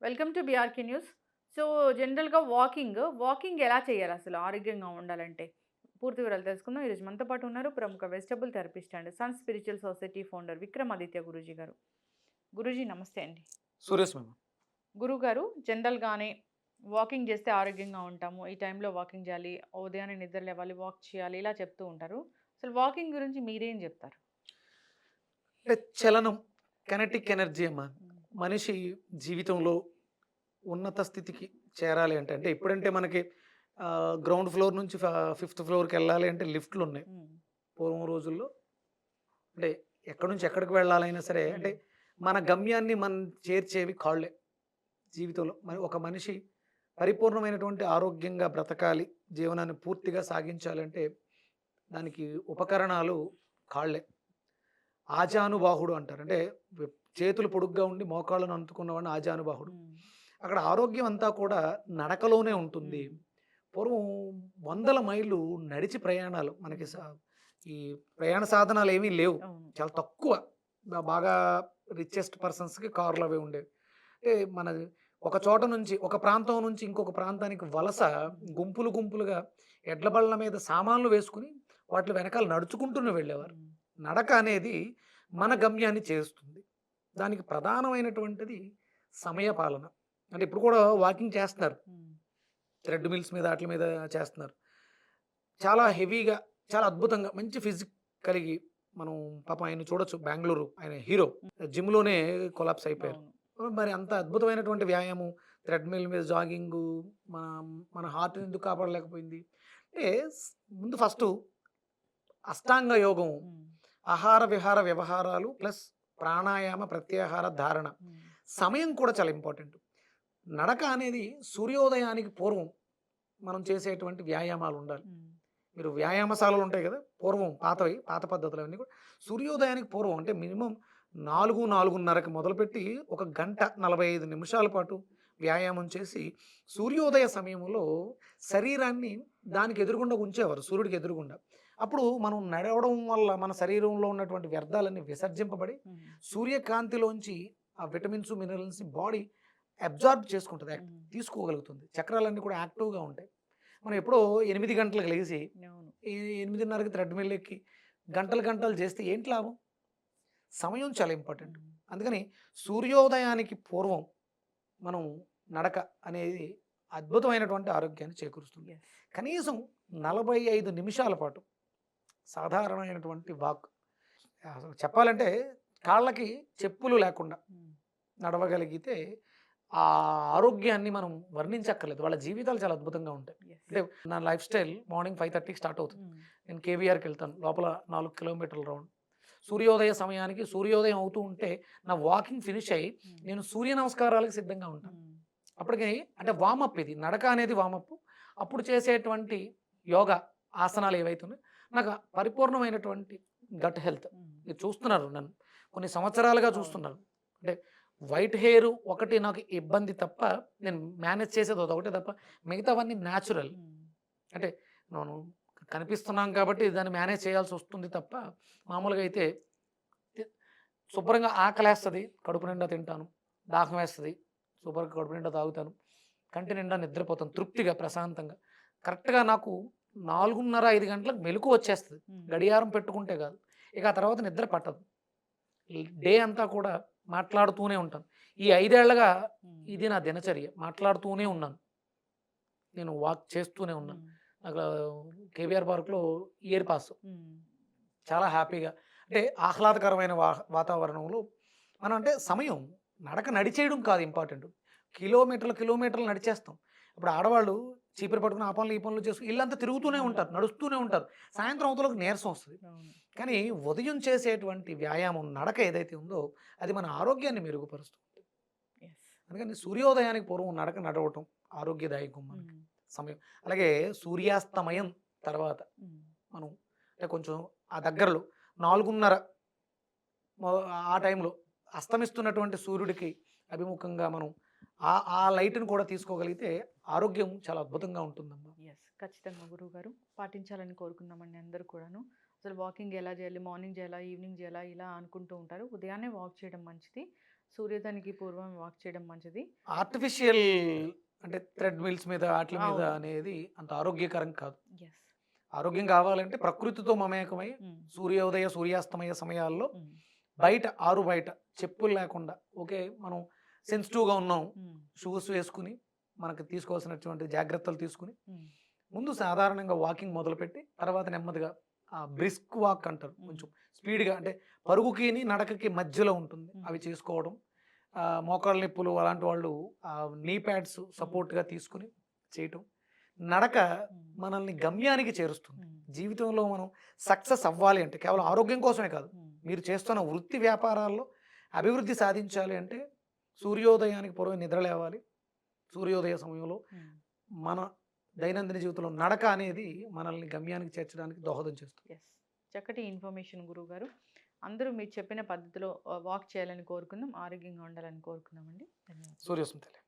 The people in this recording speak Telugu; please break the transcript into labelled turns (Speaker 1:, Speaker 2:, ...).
Speaker 1: Welcome to BRK news. So, జనరల్‌గా వాకింగ్ ఎలా చేయాలి అసలు ఆరోగ్యంగా ఉండాలంటే? పూర్తి వివరాలు తెలుసుకుందాం. ఈరోజు మనతో పాటు ఉన్నారు ప్రముఖ vegetable therapist and sun spiritual society founder Vikramaditya Guruji గారు. గురూజీ నమస్తే అండి.
Speaker 2: సురేష్ మేము.
Speaker 1: గురువుగారు, జనరల్‌గానే వాకింగ్ చేస్తే ఆరోగ్యంగా ఉంటాము. ఈ టైంలో వాకింగ్ చేయాలి. ఉదయాన్నే నిద్ర లేవాలి, వాక్ చేయాలి ఇలా చెప్తూ ఉంటారు. అసలు వాకింగ్ గురించి మీరేం చెప్తారు?
Speaker 2: అంటే చలనం, కైనెటిక్ ఎనర్జీ అమ్మా.
Speaker 1: హ్మ్.
Speaker 2: మనిషి జీవితంలో ఉన్నత స్థితికి చేరాలి అంటే, అంటే ఇప్పుడంటే మనకి గ్రౌండ్ ఫ్లోర్ నుంచి ఫిఫ్త్ ఫ్లోర్‌కెళ్ళాలి అంటే లిఫ్ట్‌లున్నాయి.
Speaker 1: హ్మ్.
Speaker 2: పూర్వం రోజుల్లో అంటే ఎక్కడి నుంచి ఎక్కడికి వెళ్ళాలైనా సరే అంటే
Speaker 1: హ్మ్.
Speaker 2: మన గమ్యాన్ని మనం చేర్చేవి కాళ్ళే. జీవితంలో మరి ఒక మనిషి పరిపూర్ణమైనటువంటి ఆరోగ్యంగా బ్రతకాలి, జీవనాన్ని పూర్తిగా సాగించాలంటే దానికి ఉపకరణాలు కాళ్ళే. ఆజానుబాహుడు అంటారు. అంటే చేతులు పొడుగ్గా ఉండి మోకాళ్ళను అందుకున్నవాడిని ఆజానుబాహుడు.
Speaker 1: హ్మ్.
Speaker 2: అక్కడ ఆరోగ్యం అంతా కూడా నడకలోనే ఉంటుంది.
Speaker 1: హ్మ్.
Speaker 2: పూర్వం వందల మైళ్ళు నడిచి ప్రయాణాలు. మనకి
Speaker 1: హ్మ్.
Speaker 2: ఈ ప్రయాణ సాధనాలేమీ లేవు.
Speaker 1: అవును.
Speaker 2: చాలా తక్కువ. బాగా రిచెస్ట్ పర్సన్స్‌కి కార్‌లవి ఉండేవి. అంటే మన ఒక చోట నుంచి ఒక ప్రాంతం నుంచి ఇంకొక ప్రాంతానికి వలస
Speaker 1: హ్మ్.
Speaker 2: గుంపులు గుంపులుగా ఎడ్ల బళ్ళ మీద సామాన్లు వేసుకొని వాటిలి వెనకాల నడుచుకుంటూనే వెళ్ళేవారు.
Speaker 1: హ్మ్.
Speaker 2: నడక అనేది మన గమ్యాన్ని చేరుస్తుంది. దానికి ప్రధానమైనటువంటిది సమయపాలన. అంటే ఇప్పుడు కూడా వాకింగ్ చేస్తున్నారు.
Speaker 1: హ్మ్.
Speaker 2: థ్రెడ్ మిల్స్ మీద ఆటిల మీద చేస్తున్నారు. చాలా హెవీగా, చాలా అద్భుతంగా మంచి ఫిజిక్ కలిగి మనం పాపం ఆయన్ని చూడొచ్చు. బెంగుళూరు ఆయన హీరో. జిమ్‌లోనే కొలాప్స్ అయిపోయారు.
Speaker 1: అవును.
Speaker 2: మరి అంత అద్భుతమైనటువంటి వ్యాయామం, థ్రెడ్ మిల్ మీద జాగింగు మన మన హార్ట్‌ని ఎందుకు కాపాడలేకపోయింది? అంటే స్ ముందు ఫస్టు అష్టాంగ యోగం,
Speaker 1: హ్మ్.
Speaker 2: ఆహార విహార వ్యవహారాలు ప్లస్ ప్రాణాయామ, ప్రత్యాహార, ధారణ.
Speaker 1: హ్మ్.
Speaker 2: సమయం కూడా చాలా ఇంపార్టెంట్. నడక అనేది సూర్యోదయానికి పూర్వం మనం చేసేటువంటి వ్యాయామాలుండాలి.
Speaker 1: హ్మ్.
Speaker 2: మీరు వ్యాయామశాలలుంటాయి గదా! పూర్వం పాతవి, పాత పద్ధతులవన్నీ కూడా సూర్యోదయానికి పూర్వం అంటే మినిమమ్ 4, 4:30కి మొదలుపెట్టి ఒక గంట 45 నిమిషాల పాటు వ్యాయామం చేసి, సూర్యోదయ సమయంలో శరీరాన్ని దానికి ఎదురుగుండా ఉంచేవారు. సూర్యుడికి ఎదురుగుండా. అప్పుడు మనం నడవడం వల్ల మన శరీరంలో ఉన్నటువంటి వ్యర్థాలన్నీ విసర్జింపబడి,
Speaker 1: హ్మ్.
Speaker 2: సూర్యకాంతిలోంచి ఆ విటమిన్స్, మినరల్స్‌ని బాడీ అబ్జార్బ్ చేసుకుంటది.
Speaker 1: హ్మ్.
Speaker 2: తీసుకోగలుగుతుంది. చక్రాలన్నీ కూడా యాక్టివ్‌గా ఉంటాయి. మనం ఎప్పుడో 8 గంటలకు లెగిసి,
Speaker 1: అవును.
Speaker 2: ఈ 8:30కి థ్రెడ్‌మిల్ ఎక్కి గంటలు గంటలు చేస్తే ఏంటి లాభం? సమయం చాలా ఇంపార్టెంట్.
Speaker 1: హ్మ్.
Speaker 2: అందుకని సూర్యోదయానికి పూర్వం మనం నడక అనేది అద్భుతమైనటువంటి ఆరోగ్యాన్ని చేకూరుస్తుంది.
Speaker 1: యెస్.
Speaker 2: కనీసం 45 నిమిషాల పాటు సాధారణమైనటువంటి వాక్. అసలు చెప్పాలంటే కాళ్ళకి చెప్పులు లేకుండా
Speaker 1: హ్మ్.
Speaker 2: నడవగలిగితే ఆ ఆరోగ్యాన్ని మనం వర్ణించక్కర్లేదు. వాళ్ళ జీవితాలు చాలా అద్భుతంగా ఉంటాయి.
Speaker 1: యెస్.
Speaker 2: అంటే నా లైఫ్ స్టైల్ మార్నింగ్ 5:30కి స్టార్ట్ అవుతుంది.
Speaker 1: హ్మ్.
Speaker 2: నేను కేవీఆర్‌కెళ్తాను. లోపల 4 కిలోమీటర్ల రౌండ్. సూర్యోదయ సమయానికి సూర్యోదయం అవుతూ ఉంటే నా వాకింగ్ ఫినిష్ అయ్యి
Speaker 1: హ్మ్.
Speaker 2: నేను సూర్య నమస్కారాలకు సిద్ధంగా ఉంటాను.
Speaker 1: హ్మ్.
Speaker 2: అప్పటికి అంటే వార్మప్ ఇది. నడక అనేది వార్మప్. అప్పుడు చేసేటువంటి యోగా ఆసనాలు ఏవైతే ఉన్నాయో నాకు పరిపూర్ణమైనటువంటి గట్ హెల్త్.
Speaker 1: హ్మ్.
Speaker 2: మీరు చూస్తున్నారు నన్ను. కొన్ని సంవత్సరాలుగా
Speaker 1: అవును.
Speaker 2: చూస్తున్నారు. అంటే వైట్ హెయిర్ ఒకటి నాకు ఇబ్బంది తప్ప నేను మేనేజ్ చేసేది అదొకటే తప్ప మిగతావన్నీ న్యాచురల్.
Speaker 1: హ్మ్.
Speaker 2: అంటే మనం కనిపిస్తున్నాం కాబట్టి దాన్ని మేనేజ్ చేయాల్సొస్తుంది తప్ప మామూలుగా అయితే తి శుభ్రంగా ఆకలేస్తది. కడుపు నిండా తింటాను. దాహం వేస్తది. శుభ్రంగా కడుపు నిండా తాగుతాను. కంటి నిండా నిద్రపోతాను తృప్తిగా, ప్రశాంతంగా. కరెక్ట్‌గా నాకు 4:30, 5 గంటలకు మెలుకువ వచ్చేస్తది.
Speaker 1: హ్మ్.
Speaker 2: గడియారం పెట్టుకుంటే కాదు. ఇక ఆ తర్వాత నిద్ర పట్టదు. ఈ డే అంతా కూడా మాట్లాడుతూనే ఉంటాను. ఈ 5 ఏళ్లగా
Speaker 1: హ్మ్.
Speaker 2: ఇది నా దినచర్య. మాట్లాడుతూనే ఉన్నాను. నేను వాక్ చేస్తూనే ఉన్నాను.
Speaker 1: హ్మ్.
Speaker 2: అక్కడ కేవీఆర్ పార్క్‌లో ఇయర్ పాస్.
Speaker 1: హ్మ్.
Speaker 2: చాలా హ్యాపీగా అంటే ఆహ్లాదకరమైన వాతావరణంలో మనం అంటే సమయం నడక నడిచేయడం కాదు ఇంపార్టెంట్. కిలోమీటర్లు నడిచేస్తాం. ఇప్పుడు ఆడవాళ్ళు చీపురు పట్టుకొని ఆ పనులు, ఈ పనులు చేస్తూ ఇల్లంతా తిరుగుతూనే
Speaker 1: హ్మ్.
Speaker 2: ఉంటారు. నడుస్తూనే ఉంటారు. సాయంత్రం అవతలకు నీరసం వస్తది.
Speaker 1: అవును.
Speaker 2: కానీ ఉదయం చేసేటువంటి వ్యాయామం నడక ఏదైతే ఉందో అది మన ఆరోగ్యాన్ని మెరుగుపరుస్తుంది.
Speaker 1: యెస్.
Speaker 2: అందుకని సూర్యోదయానికి పూర్వం నడక నడవటం ఆరోగ్యదాయకం మనకి.
Speaker 1: హ్మ్.
Speaker 2: సమయం. అలాగే సూర్యాస్తమయం తర్వాత
Speaker 1: హ్మ్.
Speaker 2: మనం అంటే కొంచెం ఆ దగ్గరలో 4:30 మొ ఆ టైంలో అస్తమిస్తున్నటువంటి సూర్యుడికి అభిముఖంగా మనం ఆ లైట్‌ని కూడా తీసుకోగలిగితే ఆరోగ్యం చాలా అద్భుతంగా ఉంటుందమ్మా.
Speaker 1: యెస్. ఖచ్చితంగా గురువుగారు. పాటించాలని కోరుకుందామండి అందరూ కూడాను. అసలు వాకింగ్ ఎలా చేయాలి? మార్నింగ్ చేయాలా? ఈవినింగ్ చేయాలా? ఇలా అనుకుంటూ ఉంటారు. ఉదయాన్నే వాక్ చేయడం మంచిది. సూర్యోదయానికి పూర్వం వాక్ చేయడం మంచిది.
Speaker 2: ఆర్టిఫిషియల్ అంటే థ్రెడ్ మిల్స్ మీద ఆటిల మీద
Speaker 1: అవును.
Speaker 2: అనేది అంత ఆరోగ్యకరం కాదు.
Speaker 1: యెస్.
Speaker 2: ఆరోగ్యం కావాలంటే ప్రకృతితో మమేకమై
Speaker 1: హ్మ్.
Speaker 2: సూర్యోదయ, సూర్యాస్తమయ సమయాల్లో
Speaker 1: హ్మ్.
Speaker 2: బయట ఆరు బయట చెప్పులు లేకుండా ఓకే. మనం సెన్సిటివ్‌గా ఉన్నాం.
Speaker 1: హ్మ్.
Speaker 2: షూస్ వేసుకొని మనకు తీసుకోవాల్సినటువంటి జాగ్రత్తలు తీసుకొని
Speaker 1: హ్మ్.
Speaker 2: ముందు సాధారణంగా వాకింగ్ మొదలుపెట్టి తర్వాత నెమ్మదిగా బ్రిస్క్ వాక్ అంటారు.
Speaker 1: హ్మ్.
Speaker 2: కొంచెం స్పీడ్‌గా అంటే పరుగుకిని, నడకకి మధ్యలో ఉంటుంది.
Speaker 1: హ్మ్.
Speaker 2: అవి చేసుకోవడం. మోకాళ్ళ నొప్పులు అలాంటి వాళ్ళు నీ ప్యాడ్స్
Speaker 1: హ్మ్.
Speaker 2: సపోర్ట్‌గా తీసుకొని చేయటం. నడక
Speaker 1: హ్మ్.
Speaker 2: మనల్ని గమ్యానికి చేరుస్తుంది.
Speaker 1: హ్మ్.
Speaker 2: జీవితంలో మనం సక్సెస్ అవ్వాలి అంటే కేవలం ఆరోగ్యం కోసమే కాదు.
Speaker 1: హ్మ్.
Speaker 2: మీరు చేస్తున్న వృత్తి వ్యాపారాల్లో అభివృద్ధి సాధించాలి అంటే సూర్యోదయానికి పూర్వం నిద్ర లేవాలి. సూర్యోదయ సమయంలో
Speaker 1: హ్మ్.
Speaker 2: మన దైనందిన జీవితంలో నడక అనేది మనల్ని గమ్యానికి చేర్చడానికి దోహదం చేస్తుంది.
Speaker 1: యెస్. చక్కటి ఇన్ఫర్మేషన్ గురువుగారు. అందరూ మీరు చెప్పిన పద్ధతిలో వాక్ చేయాలని కోరుకుందాం. ఆరోగ్యంగా ఉండాలని కోరుకుందామండి. ధన్యవాదాలు.
Speaker 2: సూర్యోస్మితలే.